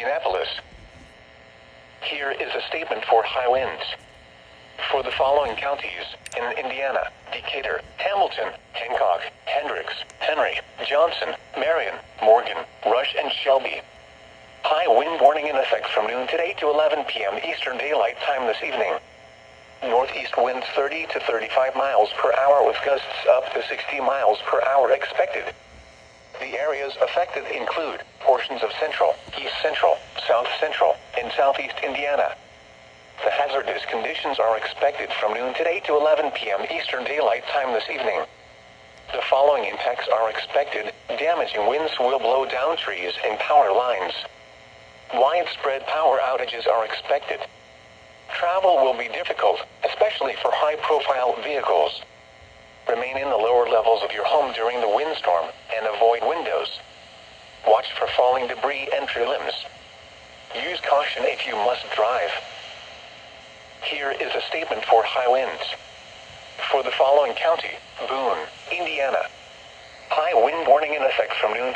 Indianapolis. Here is a statement for high winds. For the following counties in Indiana: Decatur, Hamilton, Hancock, Hendricks, Henry, Johnson, Marion, Morgan, Rush, and Shelby. High wind warning in effect from noon today to 11 p.m. Eastern Daylight Time this evening. Northeast winds 30 to 35 miles per hour with gusts up to 60 miles per hour expected. The areas affected include portions of central, east central, south central, and southeast Indiana. The hazardous conditions are expected from noon today to 11 p.m. Eastern Daylight Time this evening. The following impacts are expected. Damaging winds will blow down trees and power lines. Widespread power outages are expected. Travel will be difficult, especially for high-profile vehicles. Remain in the lower levels of your home during the windstorm and avoid windows. Watch for falling debris and tree limbs. Use caution if you must drive. Here is a statement for high winds. For the following county: Boone, Indiana. High wind warning in effect from noon